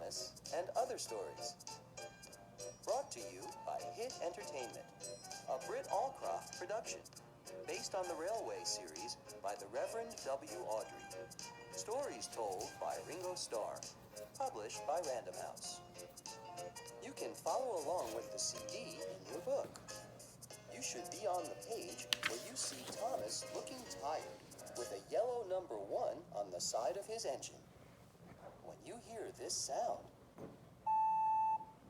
Thomas and Other Stories. Brought to you by Hit Entertainment, a Britt Allcroft production, based on the Railway series by the Reverend W. Awdry. Stories told by Ringo Starr, published by Random House. You can follow along with the CD in your book. You should be on the page where you see Thomas looking tired with a yellow number 1 on the side of his engine. When you hear this sound,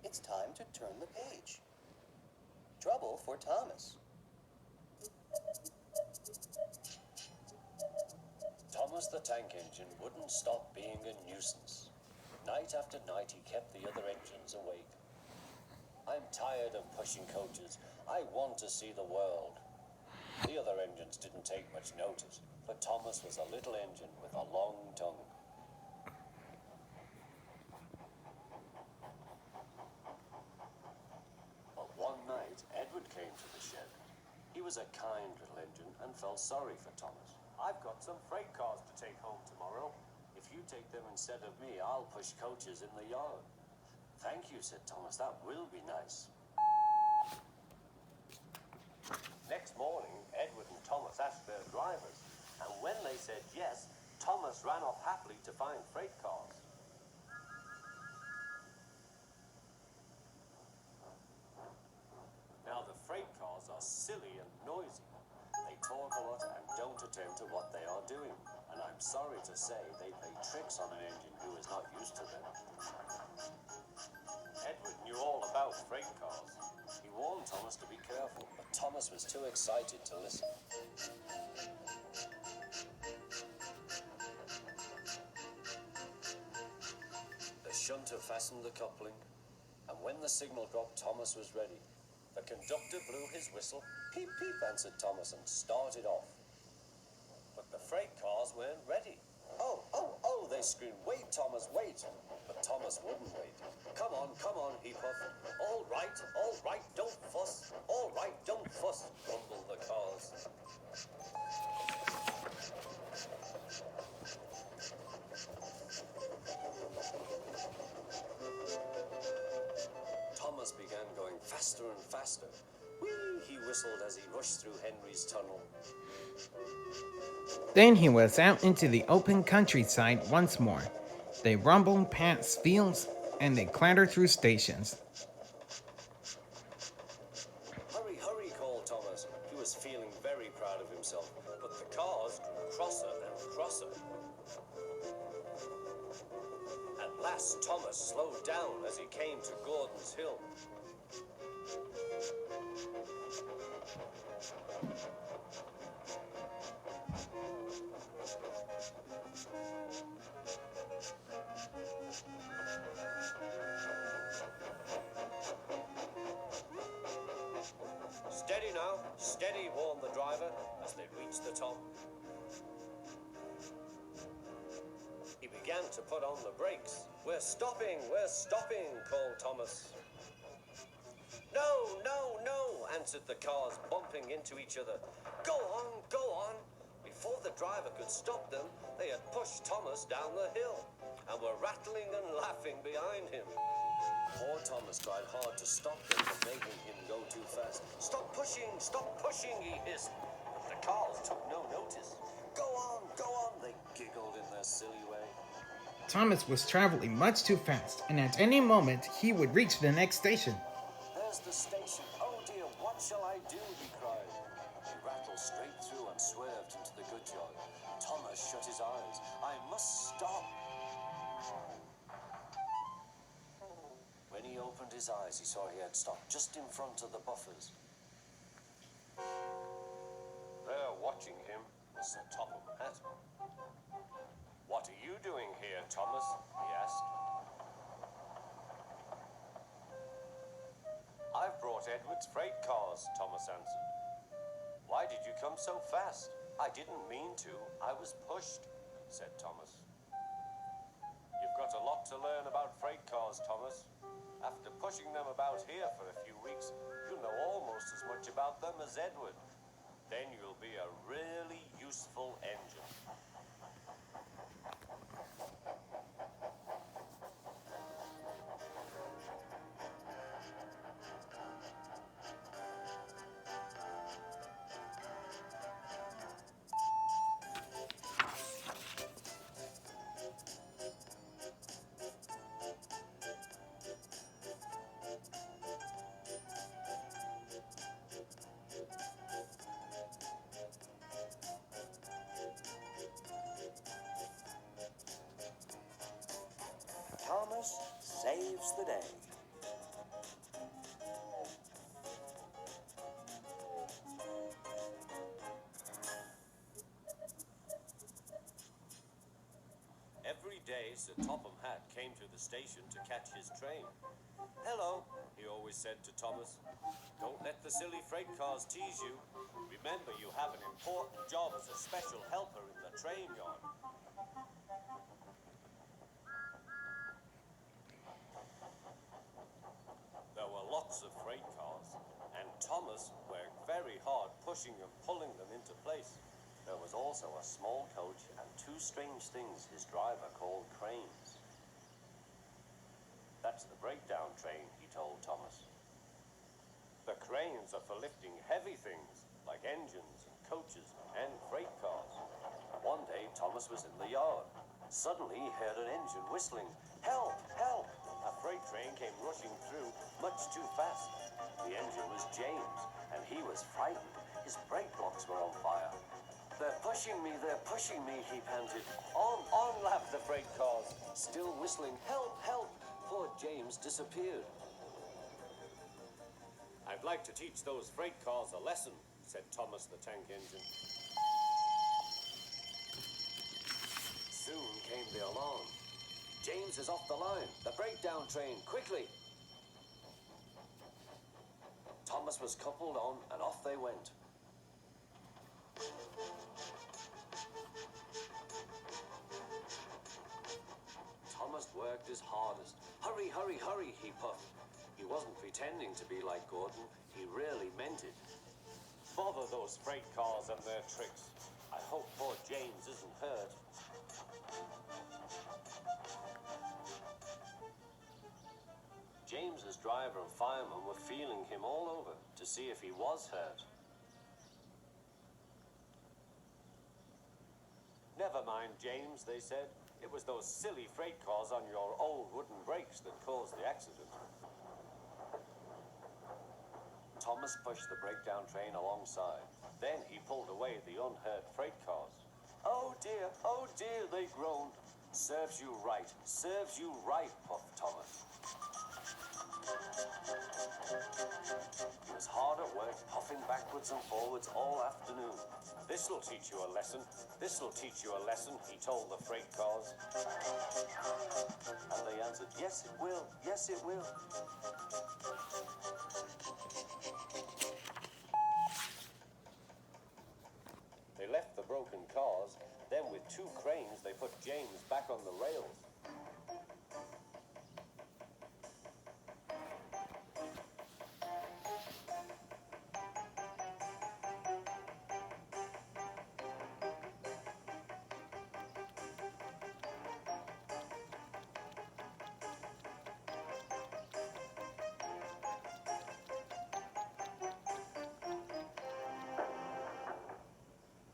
it's time to turn the page. Trouble for Thomas. Thomas the Tank Engine wouldn't stop being a nuisance. Night after night he kept the other engines awake. I'm tired of pushing coaches. I want to see the world. The other engines didn't take much notice, but Thomas was a little engine with a long tongue. But one night, Edward came to the shed. He was a kind little engine and felt sorry for Thomas. I've got some freight cars to take home tomorrow. If you take them instead of me, I'll push coaches in the yard. Thank you, said Thomas. That will be nice. Next morning, Edward and Thomas asked their drivers, and when they said yes, Thomas ran off happily to find freight cars. Now, the freight cars are silly and noisy. They talk a lot and don't attend to what they are doing. And I'm sorry to say they play tricks on an engine who is not used to them. Edward knew all about freight cars. He warned Thomas to be careful, but Thomas was too excited to listen. The shunter fastened the coupling, and when the signal dropped, Thomas was ready. The conductor blew his whistle. Peep, peep, answered Thomas, and started off. But the freight cars weren't ready. Oh, oh, oh, they screamed, wait, Thomas, wait. But Thomas wouldn't wait. Come on, he puffed. All right, don't fuss. All right, don't fuss, grumbled the cars. Thomas began going faster and faster. Whee, he whistled as he rushed through Henry's tunnel. Then he was out into the open countryside once more. They rumbled past fields, and they clattered through stations. Hurry, hurry, called Thomas. He was feeling very proud of himself, but the cars grew crosser and crosser. At last, Thomas slowed down as he came to Gordon's Hill. Steady now, steady, warned the driver as they reached the top. He began to put on the brakes. We're stopping, called Thomas. No, answered the cars, bumping into each other. Go on. Before the driver could stop them, they had pushed Thomas down the hill and were rattling and laughing behind him. Poor Thomas tried hard to stop them from making him go too fast. Stop pushing, he hissed. But the cars took no notice. Go on, they giggled in their silly way. Thomas was traveling much too fast, and at any moment he would reach the next station. There's the station. Oh dear, what shall I do? He cried. He rattled straight through and swerved into the goods yard. Thomas shut his eyes. I must stop. When he opened his eyes, he saw he had stopped just in front of the buffers. There, watching him, was the top of hat. What are you doing here, Thomas? He asked. I've brought Edward's freight cars, Thomas answered. Why did you come so fast? I didn't mean to. I was pushed, said Thomas. You've got a lot to learn about freight cars, Thomas. After pushing them about here for a few weeks, you'll know almost as much about them as Edward. Then you'll be a really useful engine. day, Sir Topham Hatt came to the station to catch his train. "Hello," he always said to Thomas. "Don't let the silly freight cars tease you. Remember, you have an important job as a special helper in the train yard." There were lots of freight cars, and Thomas worked very hard pushing and pulling them into place. There was also a small coach and two strange things his driver called cranes. "That's the breakdown train," he told Thomas. "The cranes are for lifting heavy things like engines and coaches and freight cars." One day Thomas was in the yard. Suddenly he heard an engine whistling. "Help! Help!" A freight train came rushing through much too fast. The engine was James, and he was frightened. His brake blocks were on fire. They're pushing me," he panted. On, laughed the freight cars, still whistling, "Help, help!" Poor James disappeared. "I'd like to teach those freight cars a lesson," said Thomas the Tank Engine. Soon came the alarm. "James is off the line. The breakdown train, quickly!" Thomas was coupled on, and off they went. Thomas worked his hardest. "Hurry, hurry, hurry," he puffed. He wasn't pretending to be like Gordon. He really meant it. "Bother those freight cars and their tricks. I hope poor James isn't hurt." James's driver and fireman were feeling him all over to see if he was hurt. "Never mind, James," they said. "It was those silly freight cars on your old wooden brakes that caused the accident." Thomas pushed the breakdown train alongside. Then he pulled away the unhurt freight cars. Oh dear," they groaned. Serves you right, puffed Thomas. He was hard at work, puffing backwards and forwards all afternoon. This'll teach you a lesson, he told the freight cars. And they answered, yes it will. They left the broken cars, then with two cranes they put James back on the rails.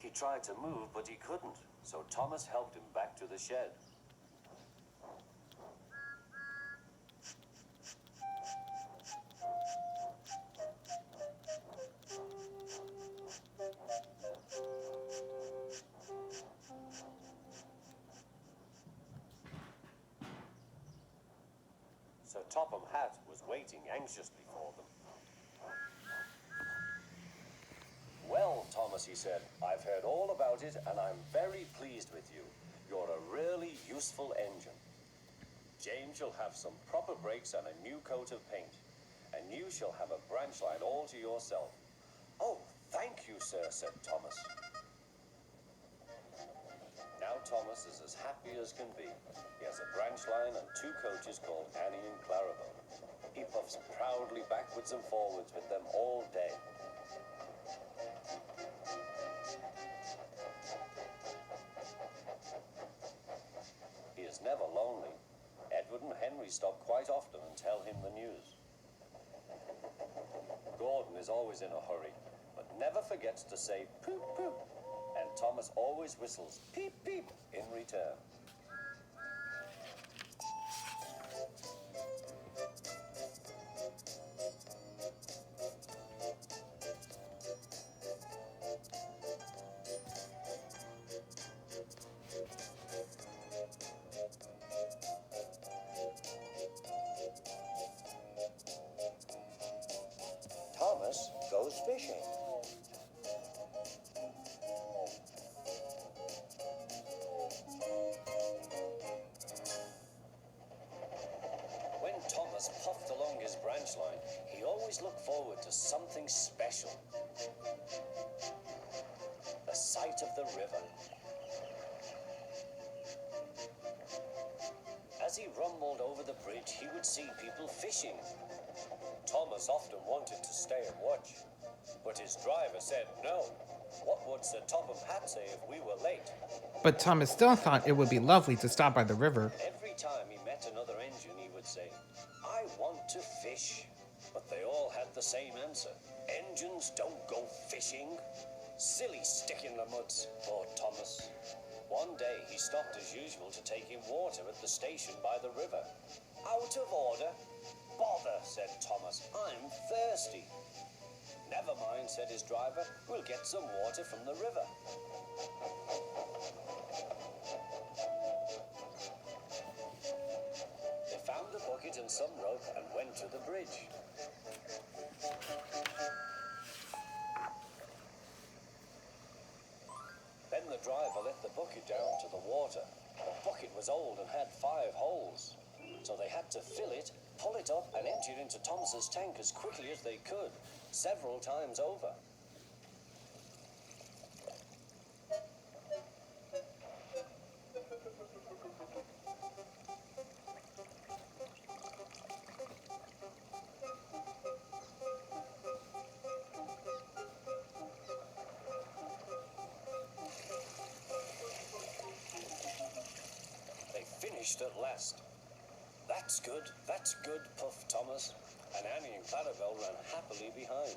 He tried to move, but he couldn't, so Thomas helped him back to the shed. Sir Topham Hatt was waiting anxiously for them. "Well, Thomas," he said, "I've heard all about it, and I'm very pleased with you. You're a really useful engine. James shall have some proper brakes and a new coat of paint, and you shall have a branch line all to yourself." "Oh, thank you, sir," said Thomas. Now Thomas is as happy as can be. He has a branch line and two coaches called Annie and Clarabelle. He puffs proudly backwards and forwards with them all day. He is never lonely. Edward and Henry stop quite often and tell him the news. Gordon is always in a hurry, but never forgets to say poop poop, and Thomas always whistles peep peep in return. Thomas goes fishing. always look forward to something special. The sight of the river. As he rumbled over the bridge, he would see people fishing. Thomas often wanted to stay and watch, but his driver said no. What would Sir Topham Hatt say if we were late? But Thomas still thought it would be lovely to stop by the river. Every time he met another engine, he would say, "I want to fish." But they all had the same answer. "Engines don't go fishing." Silly stick in the muds, thought Thomas. One day he stopped as usual to take in water at the station by the river. "Out of order?" "Bother," said Thomas. "I'm thirsty." "Never mind," said his driver. "We'll get some water from the river." They found a bucket and some rope and went to the bridge. Then the driver let the bucket down to the water. The bucket was old and had 5 holes, so they had to fill it, pull it up, and empty it into Thomas's tank as quickly as they could, several times over. Finished at last. That's good, puffed Thomas, and Annie and Clarabelle ran happily behind.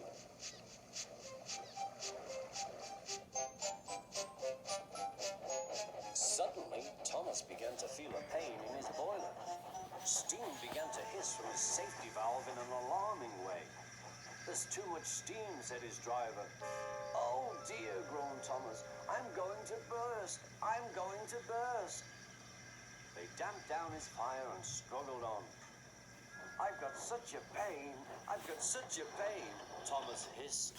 Suddenly, Thomas began to feel a pain in his boiler. Steam began to hiss from his safety valve in an alarming way. "There's too much steam," said his driver. "Oh dear," groaned Thomas. "I'm going to burst. I'm going to burst." They damped down his fire and struggled on. "I've got such a pain. I've got such a pain," Thomas hissed.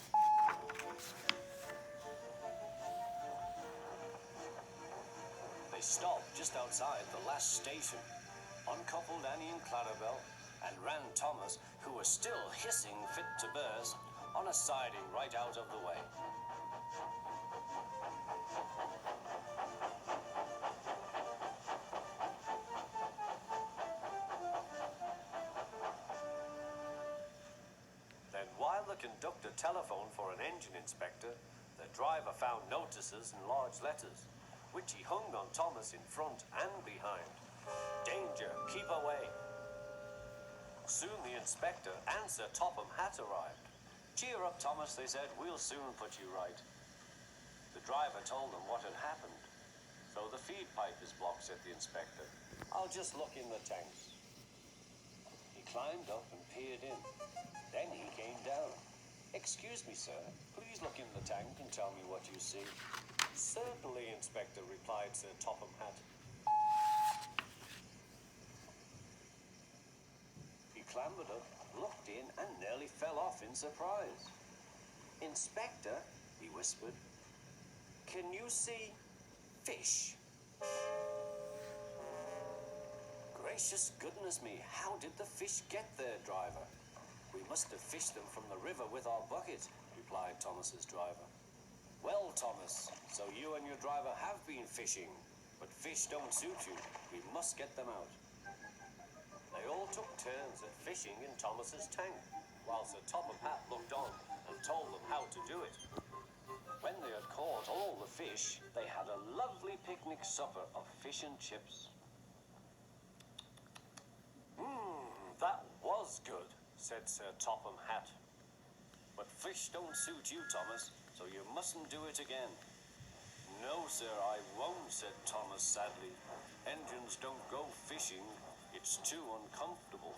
They stopped just outside the last station, uncoupled Annie and Clarabelle, and ran Thomas, who was still hissing fit to burst, on a siding right out of the way. The conductor telephoned for an engine inspector. The driver found notices in large letters, which he hung on Thomas in front and behind. "Danger, keep away." Soon the inspector and Sir Topham Hatt arrived. "Cheer up, Thomas," they said. "We'll soon put you right." The driver told them what had happened. "So the feed pipe is blocked," said the inspector. "I'll just look in the tanks." He climbed up and peered in. Then he came down. "Excuse me, sir. Please look in the tank and tell me what you see." "Certainly, Inspector," replied Sir Topham Hatt. He clambered up, looked in, and nearly fell off in surprise. "Inspector," he whispered, "can you see fish?" "Gracious goodness me, how did the fish get there, driver?" "We must have fished them from the river with our bucket," replied Thomas's driver. "Well, Thomas, so you and your driver have been fishing, but fish don't suit you. We must get them out." They all took turns at fishing in Thomas's tank, while Sir Topham Hatt looked on and told them how to do it. When they had caught all the fish, they had a lovely picnic supper of fish and chips. That was good," said Sir Topham Hatt. "But fish don't suit you, Thomas, so you mustn't do it again." "No, sir, I won't," said Thomas sadly. "Engines don't go fishing. It's too uncomfortable."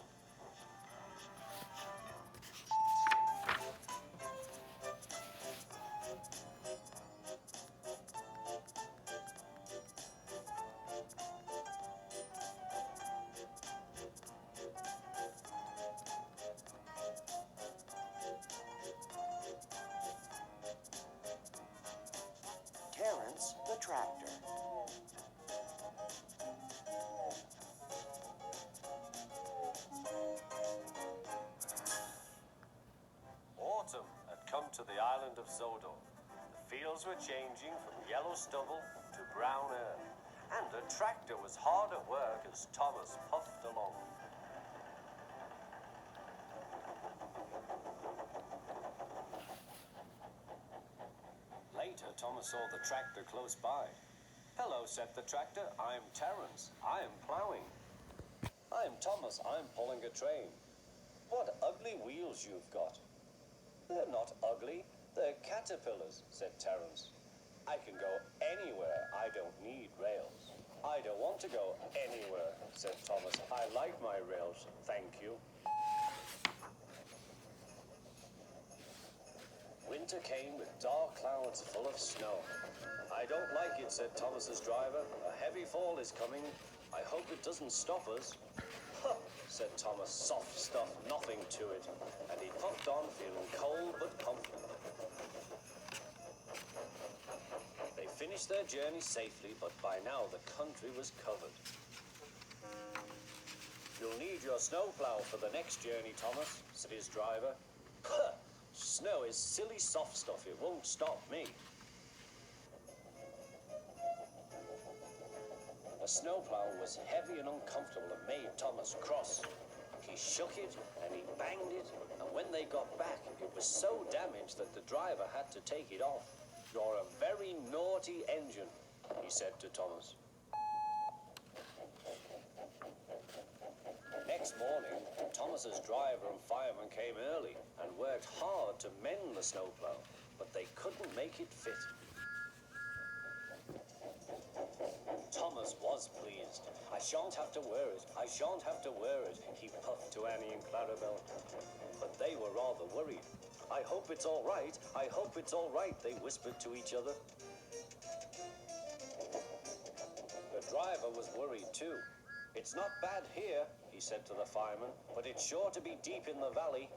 Terence the Tractor. to the island of Sodor. The fields were changing from yellow stubble to brown earth, and the tractor was hard at work as Thomas puffed along. Later, Thomas saw the tractor close by. "Hello," said the tractor. "I'm Terence. I'm plowing." "I'm Thomas. I'm pulling a train." "What ugly wheels you've got." "They're not ugly. They're caterpillars," said Terence. "I can go anywhere. I don't need rails." "I don't want to go anywhere," said Thomas. "I like my rails, thank you." Winter came with dark clouds full of snow. "I don't like it," said Thomas's driver. "A heavy fall is coming. I hope it doesn't stop us." "Huh," said Thomas. "Soft stuff, nothing to it." And he puffed on, feeling cold but confident. They finished their journey safely, but by now the country was covered. "You'll need your snowplow for the next journey, Thomas," said his driver. "Huh! Snow is silly soft stuff. It won't stop me." The snowplow was heavy and uncomfortable and made Thomas cross. He shook it and he banged it, and when they got back, it was so damaged that the driver had to take it off. "You're a very naughty engine," he said to Thomas. Next morning, Thomas's driver and fireman came early and worked hard to mend the snowplow, but they couldn't make it fit. Thomas was pleased. "I shan't have to wear it. I shan't have to wear it," he puffed to Annie and Clarabelle. But they were rather worried. "I hope it's all right. I hope it's all right," they whispered to each other. The driver was worried too. "It's not bad here," he said to the fireman, "but it's sure to be deep in the valley."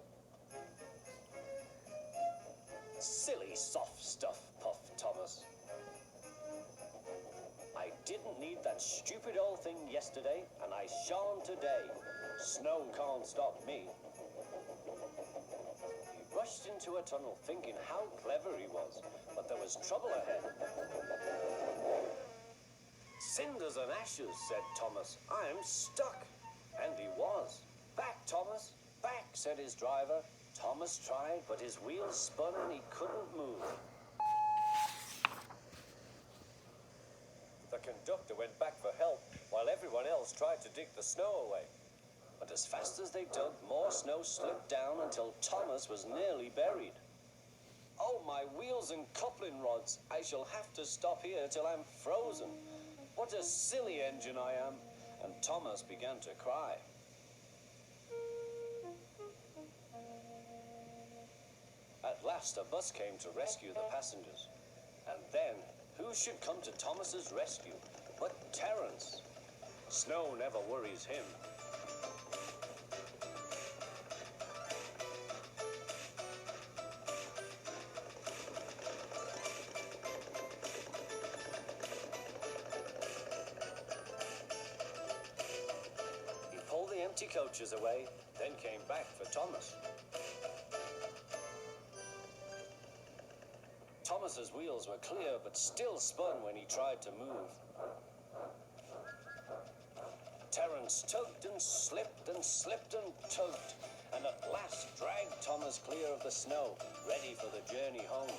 "Silly soft stuff," puffed Thomas. "I didn't need that stupid old thing yesterday, and I shan't today. Snow can't stop me." He rushed into a tunnel thinking how clever he was, but there was trouble ahead. "Cinders and ashes," said Thomas. "I'm stuck." And he was. "Back, Thomas, back," said his driver. Thomas tried, but his wheels spun and he couldn't move. The conductor went back for help, while everyone else tried to dig the snow away. But as fast as they dug, more snow slipped down until Thomas was nearly buried. "Oh, my wheels and coupling rods! I shall have to stop here till I'm frozen. What a silly engine I am!" And Thomas began to cry. At last, a bus came to rescue the passengers. And then, who should come to Thomas's rescue but Terence? Snow never worries him. He pulled the empty coaches away, then came back for Thomas. Thomas's wheels were clear, but still spun when he tried to move. Terence tugged and slipped and slipped and tugged, and at last dragged Thomas clear of the snow, ready for the journey home.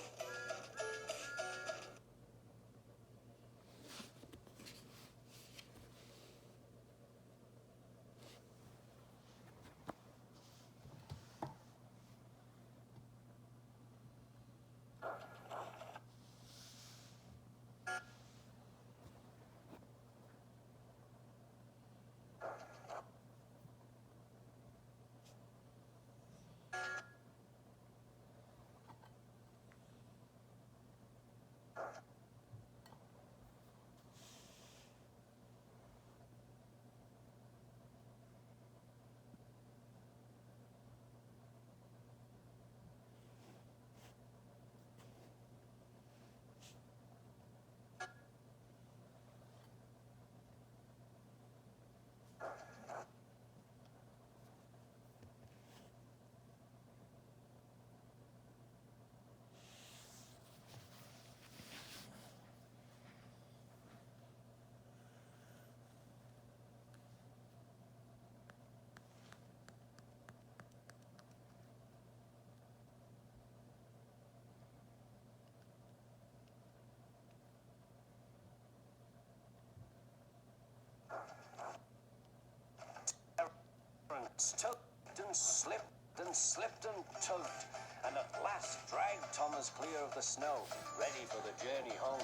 Terence tugged and slipped and slipped and tugged, and at last dragged Thomas clear of the snow, ready for the journey home.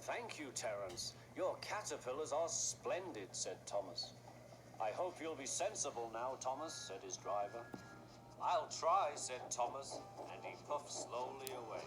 Thank you, Terence. Your caterpillars are splendid, said Thomas. I hope you'll be sensible now, Thomas, said his driver. I'll try, said Thomas, and he puffed slowly away.